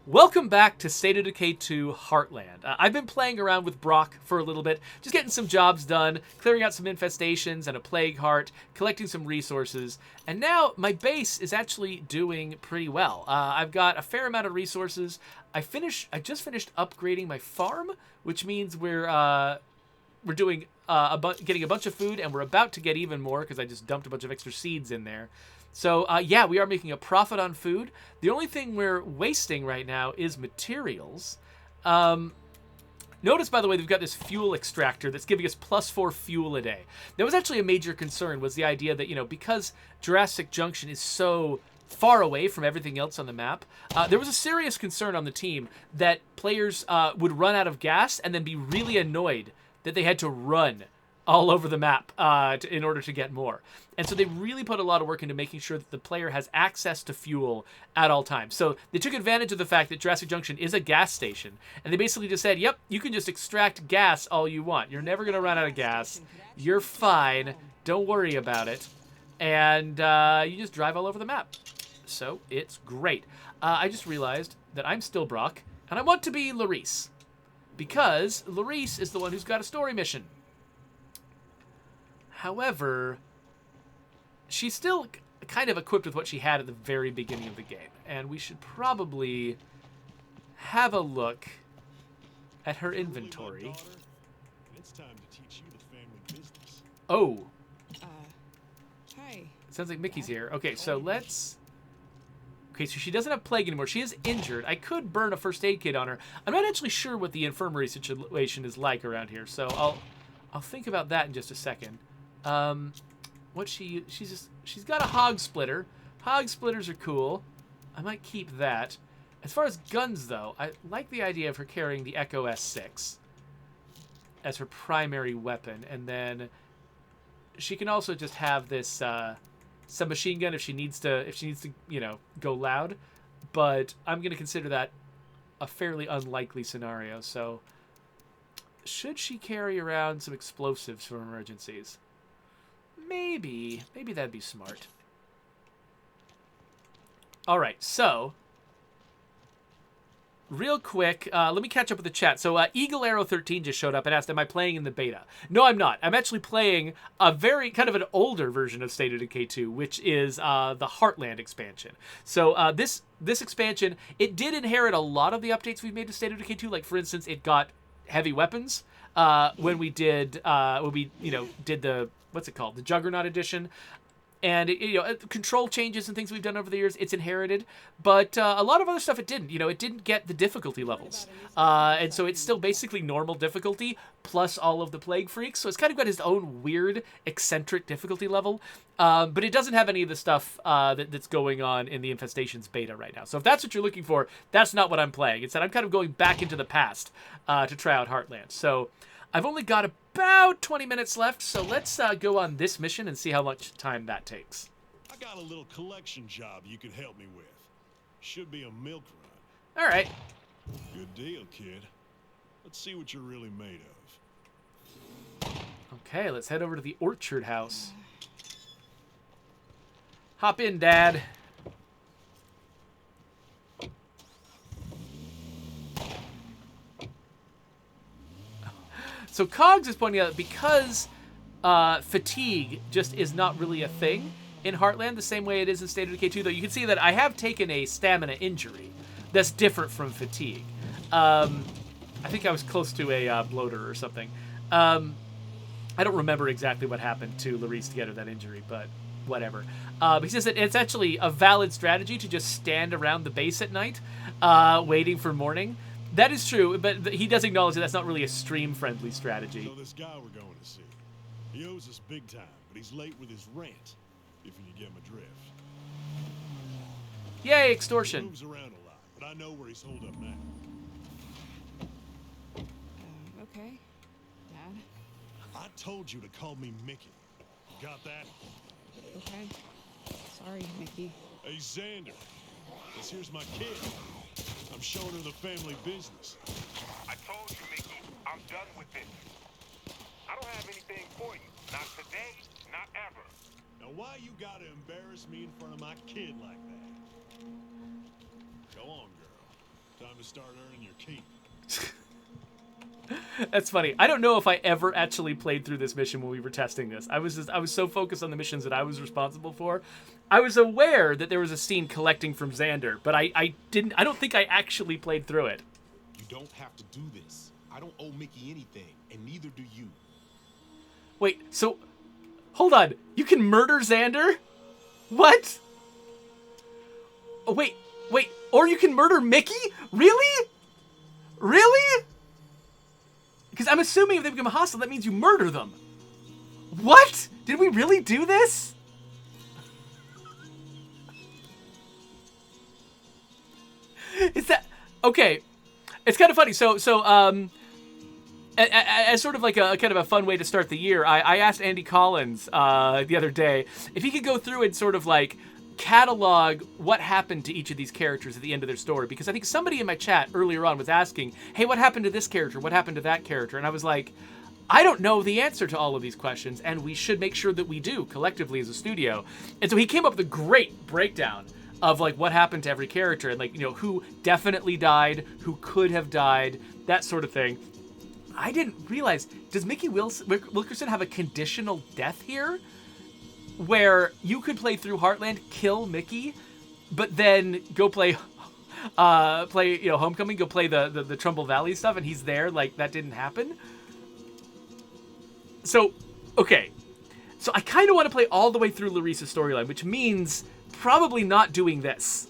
Welcome back to State of Decay 2 Heartland. I've been playing around with Brock for a little bit, just getting some jobs done, clearing out some infestations and a plague heart, collecting some resources, and now my base is actually doing pretty well. I've got a fair amount of resources. I just finished upgrading my farm, which means we're doing getting a bunch of food, and we're about to get even more because I just dumped a bunch of extra seeds in there. So, yeah, we are making a profit on food. The only thing we're wasting right now is materials. Notice, by the way, we've got this fuel extractor that's giving us +4 fuel a day. That was actually a major concern, was the idea that, because Jurassic Junction is so far away from everything else on the map, there was a serious concern on the team that players would run out of gas and then be really annoyed that they had to run all over the map in order to get more. And so they really put a lot of work into making sure that the player has access to fuel at all times. So they took advantage of the fact that Jurassic Junction is a gas station. And they basically just said, yep, you can just extract gas all you want. You're never going to run out of gas. You're fine. Don't worry about it. And you just drive all over the map. So it's great. I just realized that I'm still Brock, and I want to be Larice. Because Larice is the one who's got a story mission. However, she's still kind of equipped with what she had at the very beginning of the game. And we should probably have a look at her inventory. It's time to teach you the family business. Oh. Hi. It sounds like Mickey's here. Okay, so let's... Okay, so she doesn't have plague anymore. She is injured. I could burn a first aid kit on her. I'm not actually sure what the infirmary situation is like around here, so I'll think about that in just a second. She's got a hog splitter. Hog splitters are cool. I might keep that. As far as guns, though, I like the idea of her carrying the Echo S6 as her primary weapon, and then she can also just have this submachine gun if she needs to, go loud. But I'm going to consider that a fairly unlikely scenario. So, should she carry around some explosives for emergencies? Maybe that'd be smart. All right, so real quick, let me catch up with the chat. So Eagle Arrow 13 just showed up and asked, am I playing in the beta? No, I'm not. I'm actually playing a very kind of an older version of State of Decay 2, which is the Heartland expansion. So this expansion, it did inherit a lot of the updates we've made to State of Decay 2. Like, for instance, it got heavy weapons when we did the, what's it called? The Juggernaut edition. And, control changes and things we've done over the years, it's inherited. But a lot of other stuff it didn't. It didn't get the difficulty levels. And so it's still basically normal difficulty plus all of the Plague Freaks. So it's kind of got its own weird, eccentric difficulty level. But it doesn't have any of the stuff that's going on in the Infestations beta right now. So if that's what you're looking for, that's not what I'm playing. Instead, I'm kind of going back into the past to try out Heartland. So I've only got about 20 minutes left, so let's go on this mission and see how much time that takes. I got a little collection job you could help me with. Should be a milk run. All right. Good deal, kid. Let's see what you're really made of. Okay, let's head over to the Orchard House. Hop in, Dad. So Cogs is pointing out that because fatigue just is not really a thing in Heartland the same way it is in State of Decay 2, though you can see that I have taken a stamina injury that's different from fatigue. I think I was close to a bloater or something. I don't remember exactly what happened to Larice to get her that injury, but whatever. He says that it's actually a valid strategy to just stand around the base at night waiting for morning. That is true, but he does acknowledge that that's not really a stream-friendly strategy. So this guy we're going to see, he owes us big time, but he's late with his rent, if you get my drift. Yay, He extortion. moves around a lot, but I know where he's holed up now. Okay, Dad. I told you to call me Mickey. You got that? Okay. Sorry, Mickey. Hey, Xander. This here's my kid. I'm showing her the family business. I told you, Mickey, I'm done with this. I don't have anything for you. Not today, not ever. Now why you gotta embarrass me in front of my kid like that? Go on, girl. to start earning your keep. That's funny. I don't know if I ever actually played through this mission when we were testing this. I was so focused on the missions that I was responsible for. I was aware that there was a scene collecting from Xander, but I don't think I actually played through it. You don't have to do this. I don't owe Mickey anything, and neither do you. Wait, so hold on. You can murder Xander? What? Oh, wait. Or you can murder Mickey? Really? Really? Because I'm assuming if they become hostile, that means you murder them. What? Did we really do this? Is that... Okay. It's kind of funny. So as sort of like a kind of a fun way to start the year, I asked Andy Collins the other day if he could go through and sort of like catalog what happened to each of these characters at the end of their story, because I think somebody in my chat earlier on was asking, hey, what happened to this character? What happened to that character? And I was like, I don't know the answer to all of these questions, and we should make sure that we do collectively as a studio. And so he came up with a great breakdown of like what happened to every character and like, you know, who definitely died, who could have died, that sort of thing. I didn't realize, does Mickey Wilkerson have a conditional death here? Where you could play through Heartland, kill Mickey, but then go play Homecoming, go play the Trumbull Valley stuff, and he's there, like that didn't happen. So, okay. So I kind of want to play all the way through Larissa's storyline, which means probably not doing this.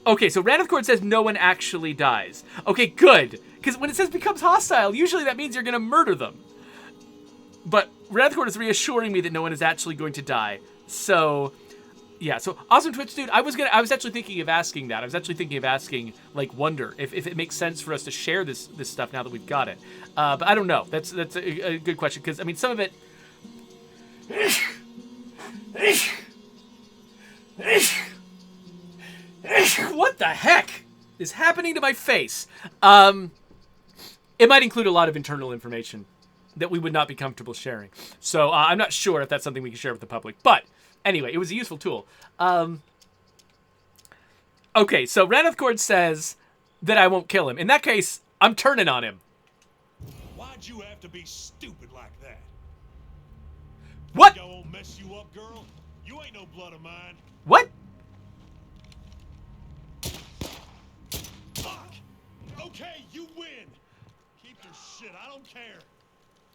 Okay, so Ranith Court says no one actually dies. Okay, good. Because when it says becomes hostile, usually that means you're going to murder them. But Ranith Court is reassuring me that no one is actually going to die. So, yeah. So, awesome Twitch dude. I was actually thinking of asking that. I was actually thinking of asking, like, Wonder if it makes sense for us to share this stuff now that we've got it. But I don't know. That's a good question because I mean some of it. What the heck is happening to my face? It might include a lot of internal information that we would not be comfortable sharing. So I'm not sure if that's something we can share with the public. But anyway, it was a useful tool. Okay, so Ranith Cord says that I won't kill him. In that case, I'm turning on him. Why'd you have to be stupid like that? What? Think I won't mess you up, girl? You ain't no blood of mine. What? Fuck! Okay, you win. Keep your shit. I don't care.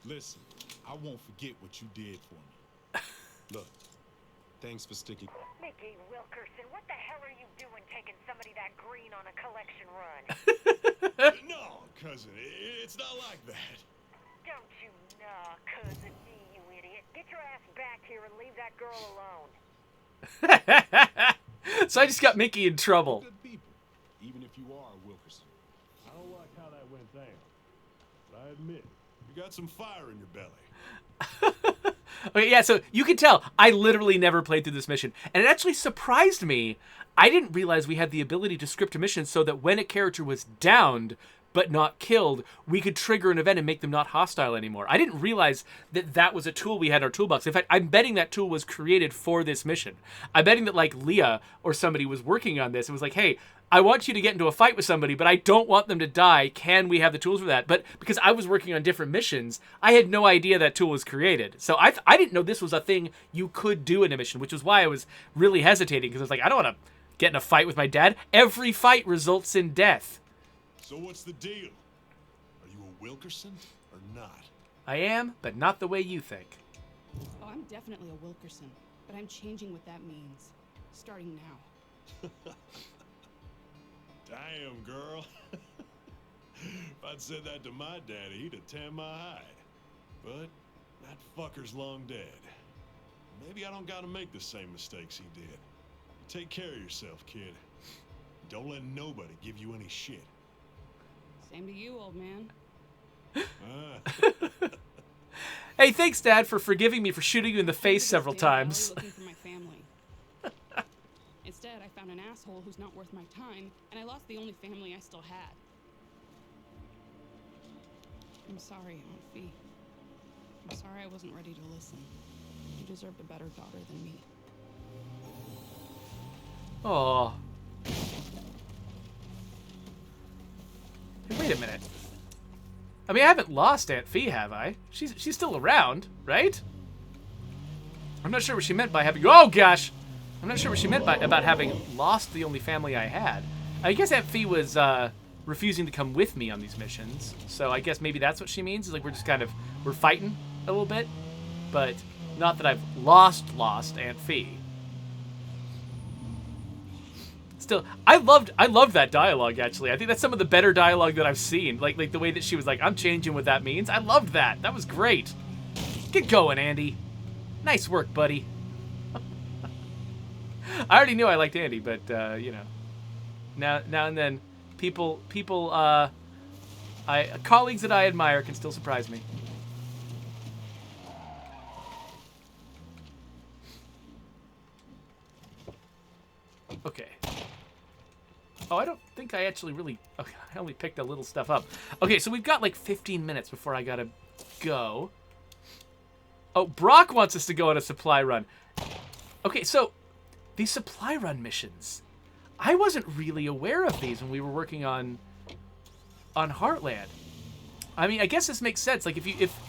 Listen, I won't forget what you did for me. Look, thanks for sticking. Mickey Wilkerson, what the hell are you doing taking somebody that green on a collection run? No, cousin, it's not like that. Don't you know, cousin me, you idiot. Get your ass back here and leave that girl alone. So I just got Mickey in trouble. Good people, even if you are Wilkerson. I don't like how that went down. But I admit, you got some fire in your belly. Okay, yeah, so you can tell I literally never played through this mission. And it actually surprised me. I didn't realize we had the ability to script a mission so that when a character was downed but not killed, we could trigger an event and make them not hostile anymore. I didn't realize that that was a tool we had in our toolbox. In fact, I'm betting that tool was created for this mission. I'm betting that like Leah or somebody was working on this and was like, hey, I want you to get into a fight with somebody, but I don't want them to die. Can we have the tools for that? But because I was working on different missions, I had no idea that tool was created. So I didn't know this was a thing you could do in a mission, which was why I was really hesitating, because I was like, I don't want to get in a fight with my dad. Every fight results in death. So what's the deal? Are you a Wilkerson or not? I am, but not the way you think. Oh, I'm definitely a Wilkerson, but I'm changing what that means. Starting now. Damn, girl. If I'd said that to my daddy, he'd have tanned my hide. But that fucker's long dead. Maybe I don't gotta make the same mistakes he did. Take care of yourself, kid. Don't let nobody give you any shit. Same to you, old man. Hey, thanks, Dad, for forgiving me for shooting you in the face several times. Looking for my family. Instead, I found an asshole who's not worth my time, and I lost the only family I still had. I'm sorry, Aunt Fee. I'm sorry I wasn't ready to listen. You deserved a better daughter than me. Aw. a minute. I mean, I haven't lost Aunt Fee, have I? She's still around, right? I'm not sure what she meant by having... Oh, gosh! I'm not sure what she meant by about having lost the only family I had. I guess Aunt Fee was refusing to come with me on these missions. So I guess maybe that's what she means. Is like we're just kind of... We're fighting a little bit. But not that I've lost Aunt Fee. Still, I loved that dialogue, actually. I think that's some of the better dialogue that I've seen. Like the way that she was like, I'm changing what that means. I loved that. That was great. Get going, Andy. Nice work, buddy. I already knew I liked Andy, but, you know. Now and then, colleagues that I admire can still surprise me. Okay. Oh, I don't think I actually really... Okay, I only picked a little stuff up. Okay, so we've got like 15 minutes before I gotta go. Oh, Brock wants us to go on a supply run. Okay, so these supply run missions. I wasn't really aware of these when we were working on Heartland. I mean, I guess this makes sense. Like, if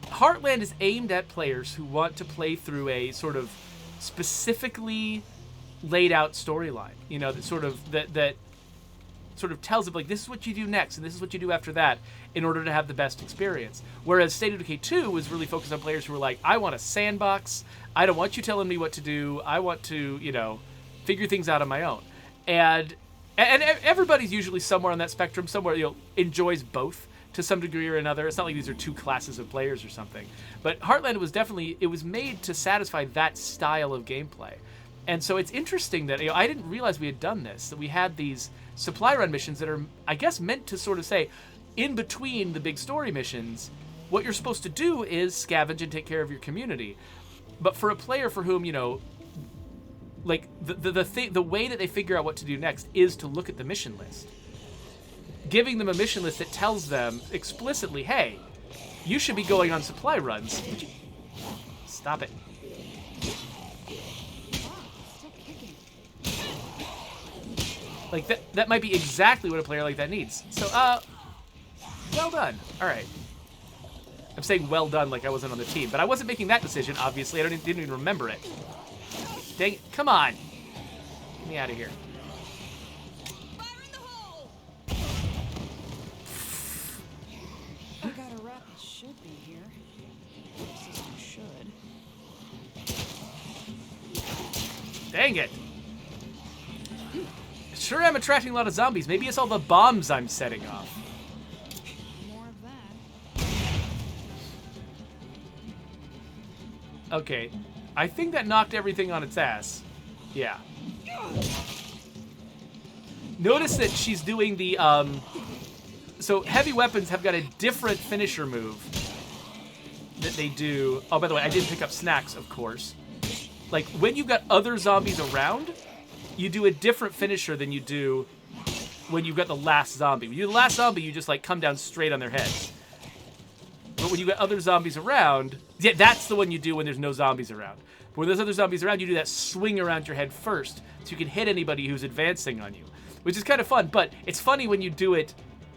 Heartland is aimed at players who want to play through a sort of specifically laid out storyline, you know, that sort of tells them like this is what you do next and this is what you do after that in order to have the best experience. Whereas State of Decay 2 was really focused on players who were like, I want a sandbox. I don't want you telling me what to do. I want to, you know, figure things out on my own. And everybody's usually somewhere on that spectrum, somewhere, you know, enjoys both to some degree or another. It's not like these are two classes of players or something. But Heartland was definitely, it was made to satisfy that style of gameplay. And so it's interesting that, you know, I didn't realize we had done this, that we had these supply run missions that are, I guess, meant to sort of say, in between the big story missions, what you're supposed to do is scavenge and take care of your community. But for a player for whom, you know, like, the way that they figure out what to do next is to look at the mission list. Giving them a mission list that tells them explicitly, hey, you should be going on supply runs. Stop it. Like, that might be exactly what a player like that needs. So, well done. All right. I'm saying well done like I wasn't on the team, but I wasn't making that decision, obviously. I didn't even remember it. Dang it. Come on. Get me out of here. Fire in the hole! I got a rep. It should be here. System should. Dang it. Sure, I'm attracting a lot of zombies. Maybe it's all the bombs I'm setting off. More of that. Okay. I think that knocked everything on its ass. Yeah. Notice that she's doing the, so heavy weapons have got a different finisher move that they do. Oh, by the way, I didn't pick up snacks, of course. Like, when you've got other zombies around, you do a different finisher than you do when you've got the last zombie. When you do the last zombie, you just, like, come down straight on their heads. But when you got other zombies around, yeah, that's the one you do when there's no zombies around. But when there's other zombies around, you do that swing around your head first, so you can hit anybody who's advancing on you, which is kind of fun. But it's funny when you do it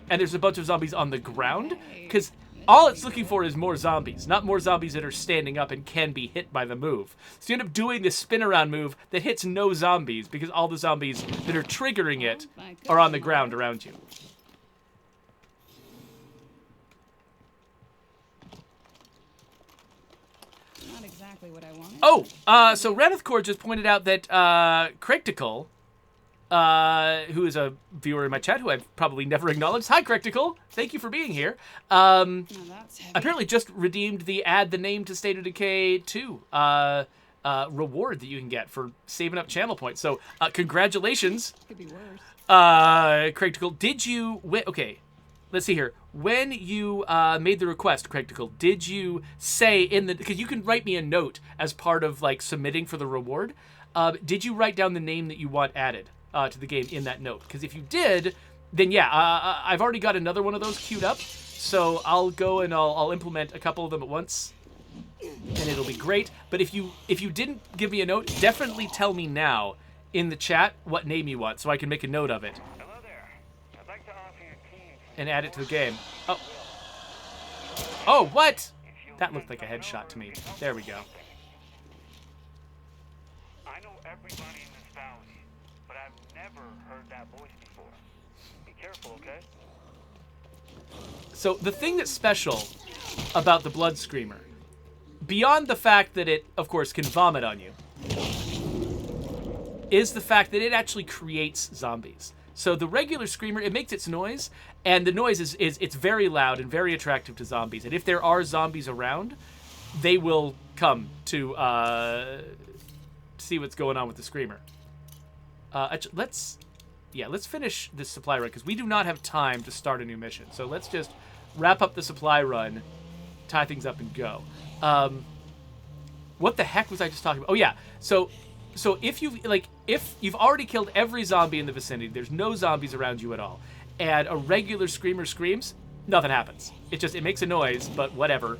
and there's a bunch of zombies on the ground, because all it's looking for is more zombies, not more zombies that are standing up and can be hit by the move. So you end up doing this spin around move that hits no zombies, because all the zombies that are triggering it are on the ground around you. Not exactly what I wanted. Oh, so Renethcore just pointed out that Critical, who is a viewer in my chat who I've probably never acknowledged. Hi, Critical. Thank you for being here. Now that's heavy. Apparently just redeemed the Add the Name to State of Decay 2 reward that you can get for saving up channel points. So congratulations, Could be worse. Critical. Did you... Okay, let's see here. When you made the request, Critical, did you say in the... Because you can write me a note as part of, like, submitting for the reward. Did you write down the name that you want added to the game in that note? Because if you did, then yeah, I've already got another one of those queued up. So I'll go and I'll implement a couple of them at once, and it'll be great. But if you didn't give me a note, definitely tell me now in the chat what name you want, so I can make a note of it. Hello there. I'd like to offer your team and add it to the game. Oh. Oh, what? That looked like a headshot to me. There we go. I know everybody in this valley, but I've never heard that voice before. Be careful, okay? So the thing that's special about the Blood Screamer, beyond the fact that it, of course, can vomit on you, is the fact that it actually creates zombies. So the regular Screamer, it makes its noise, and the noise is it's very loud and very attractive to zombies. And if there are zombies around, they will come to see what's going on with the Screamer. Let's finish this supply run, because we do not have time to start a new mission. So let's just wrap up the supply run, tie things up, and go. What the heck was I just talking about? Oh yeah, so if you've already killed every zombie in the vicinity, there's no zombies around you at all, and a regular Screamer screams, nothing happens. It makes a noise, but whatever.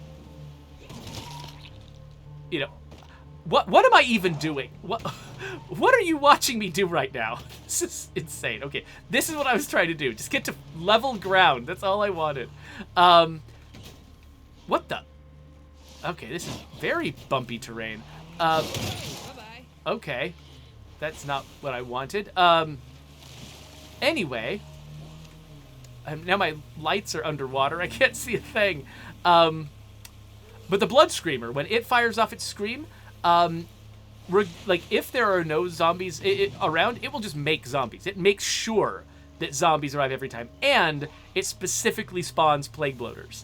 You know, what am I even doing? What are you watching me do right now? This is insane. Okay, this is what I was trying to do. Just get to level ground. That's all I wanted. What the? Okay, this is very bumpy terrain. Bye-bye. Okay. That's not what I wanted. Anyway. Now my lights are underwater. I can't see a thing. But the Blood Screamer, when it fires off its scream, if there are no zombies around, it will just make zombies. It makes sure that zombies arrive every time. And it specifically spawns plague bloaters.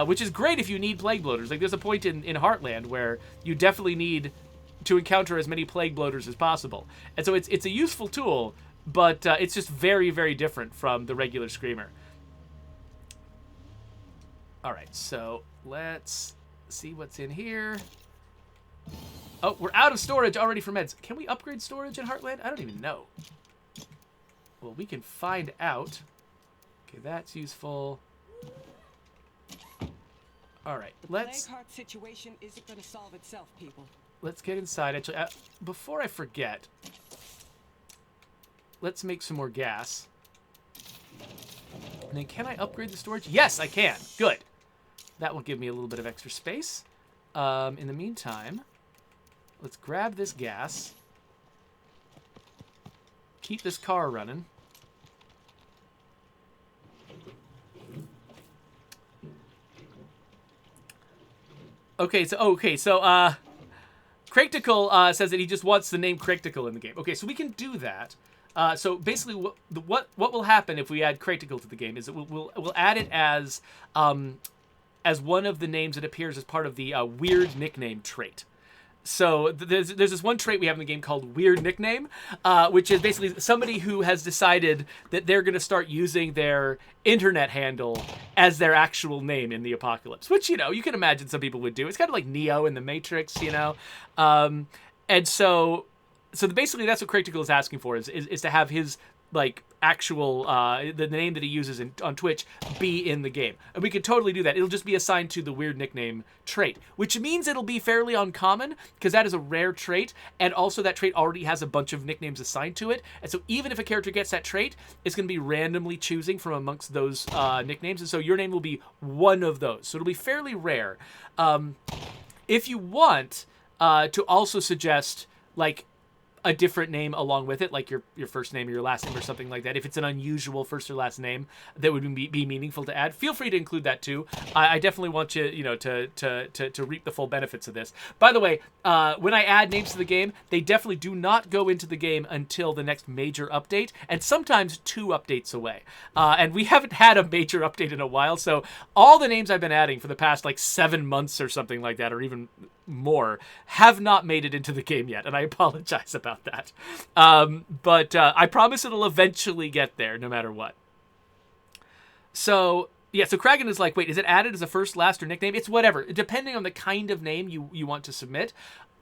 Which is great if you need plague bloaters. Like, there's a point in Heartland where you definitely need to encounter as many plague bloaters as possible. And so it's a useful tool, but it's just very, very different from the regular Screamer. Alright, so let's see what's in here. Oh, we're out of storage already for meds. Can we upgrade storage in Heartland? I don't even know. Well, we can find out. Okay, that's useful. All right, let's. The plague heart situation isn't going to solve itself, people. Let's get inside. Actually, before I forget, let's make some more gas. And then, can I upgrade the storage? Yes, I can. Good. That will give me a little bit of extra space. In the meantime, let's grab this gas. Keep this car running. Okay, so Critical says that he just wants the name Critical in the game. Okay, so we can do that. So basically, what will happen if we add Critical to the game is that we'll add it as one of the names that appears as part of the weird nickname trait. So there's this one trait we have in the game called Weird Nickname, which is basically somebody who has decided that they're going to start using their internet handle as their actual name in the apocalypse, which, you know, you can imagine some people would do. It's kind of like Neo in the Matrix, you know? And so basically that's what Critical is asking for, is to have his, like, actual, the name that he uses on Twitch be in the game. And we can totally do that. It'll just be assigned to the Weird Nickname trait, which means it'll be fairly uncommon, because that is a rare trait, and also that trait already has a bunch of nicknames assigned to it. And so even if a character gets that trait, it's going to be randomly choosing from amongst those nicknames, and so your name will be one of those. So it'll be fairly rare. If you want to also suggest, like, a different name along with it, like your first name or your last name or something like that, if it's an unusual first or last name that would be meaningful to add, feel free to include that too. I definitely want you, to reap the full benefits of this. By the way, when I add names to the game, they definitely do not go into the game until the next major update, and sometimes 2 updates away. And we haven't had a major update in a while, so all the names I've been adding for the past, like, 7 months or something like that, or even more, have not made it into the game yet, and I apologize about that. But I promise it'll eventually get there, no matter what. So, yeah, so Kragan is like, wait, is it added as a first, last, or nickname? It's whatever. Depending on the kind of name you want to submit,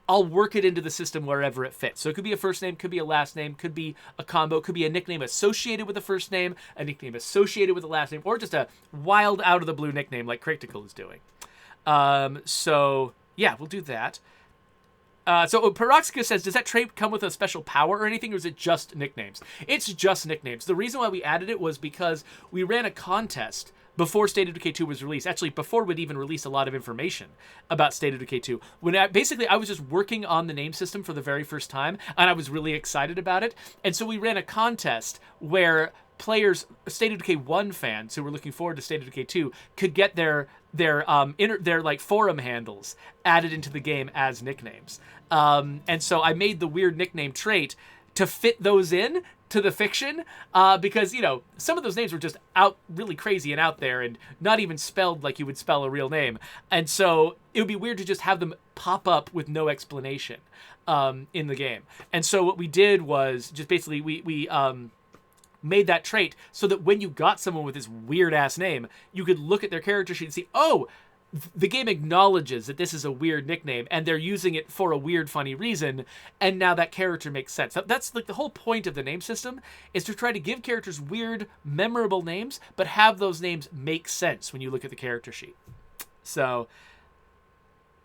I'll work it into the system wherever it fits. So it could be a first name, could be a last name, could be a combo, could be a nickname associated with a first name, a nickname associated with a last name, or just a wild out-of-the-blue nickname like Critical is doing. So, yeah, we'll do that. So Peroxicus says, does that trait come with a special power or anything, or is it just nicknames? It's just nicknames. The reason why we added it was because we ran a contest before State of Decay 2 was released. Actually, before we'd even released a lot of information about State of Decay 2. Basically, I was just working on the name system for the very first time, and I was really excited about it. And so we ran a contest where players, State of Decay 1 fans who were looking forward to State of Decay 2, could get their like forum handles added into the game as nicknames. And so I made the weird nickname trait to fit those in to the fiction, because, you know, some of those names were just really crazy and out there and not even spelled like you would spell a real name. And so it would be weird to just have them pop up with no explanation in the game. And so what we did was just basically we made that trait so that when you got someone with this weird ass name, you could look at their character sheet and see, oh, the game acknowledges that this is a weird nickname and they're using it for a weird, funny reason. And now that character makes sense. That's like the whole point of the name system, is to try to give characters weird, memorable names, but have those names make sense when you look at the character sheet. So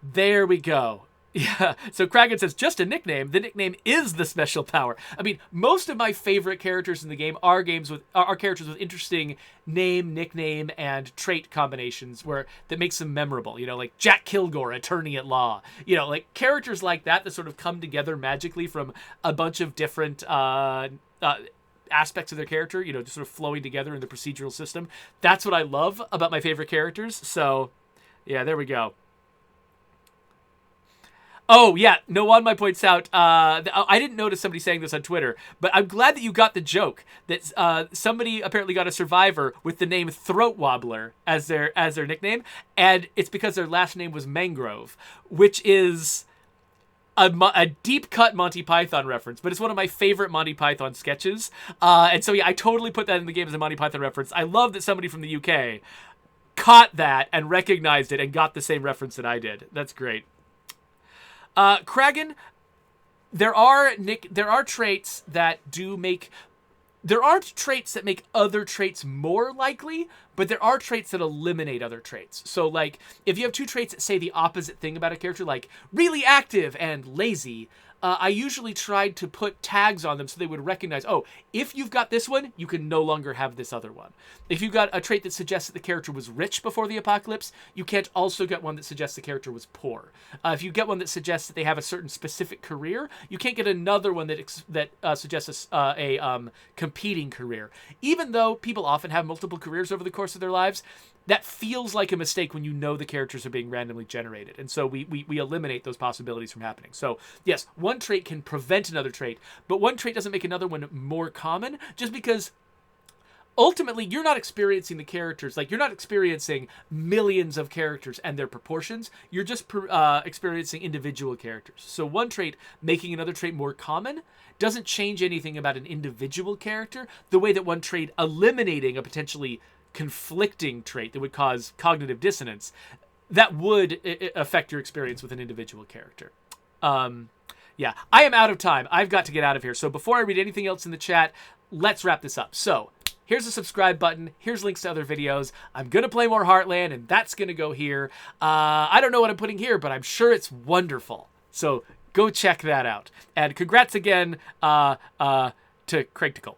there we go. Yeah, so Kragan says, just a nickname. The nickname is the special power. I mean, most of my favorite characters in the game are characters with interesting name, nickname, and trait combinations that makes them memorable. You know, like Jack Kilgore, attorney at law. You know, like characters like that sort of come together magically from a bunch of different aspects of their character, you know, just sort of flowing together in the procedural system. That's what I love about my favorite characters. So, yeah, there we go. Oh, yeah, Nowanmai points out, I didn't notice somebody saying this on Twitter, but I'm glad that you got the joke that somebody apparently got a survivor with the name Throat Wobbler as their nickname, and it's because their last name was Mangrove, which is a deep-cut Monty Python reference, but it's one of my favorite Monty Python sketches. And so, yeah, I totally put that in the game as a Monty Python reference. I love that somebody from the UK caught that and recognized it and got the same reference that I did. That's great. Kragan, there are traits that there aren't traits that make other traits more likely, but there are traits that eliminate other traits. So, like, if you have two traits that say the opposite thing about a character, like really active and lazy, I usually tried to put tags on them so they would recognize, oh, if you've got this one, you can no longer have this other one. If you've got a trait that suggests that the character was rich before the apocalypse, you can't also get one that suggests the character was poor. If you get one that suggests that they have a certain specific career, you can't get another one that suggests a competing career. Even though people often have multiple careers over the course of their lives, that feels like a mistake when you know the characters are being randomly generated. And so we eliminate those possibilities from happening. So, yes, one trait can prevent another trait, but one trait doesn't make another one more common, just because ultimately you're not experiencing the characters. Like, you're not experiencing millions of characters and their proportions. You're just experiencing individual characters. So one trait making another trait more common doesn't change anything about an individual character, the way that one trait eliminating a potentially conflicting trait that would cause cognitive dissonance, that would affect your experience with an individual character. Yeah, I am out of time. I've got to get out of here. So before I read anything else in the chat, let's wrap this up. So here's the subscribe button. Here's links to other videos. I'm going to play more Heartland, and that's going to go here. I don't know what I'm putting here, but I'm sure it's wonderful. So go check that out. And congrats again to Craig Tickle.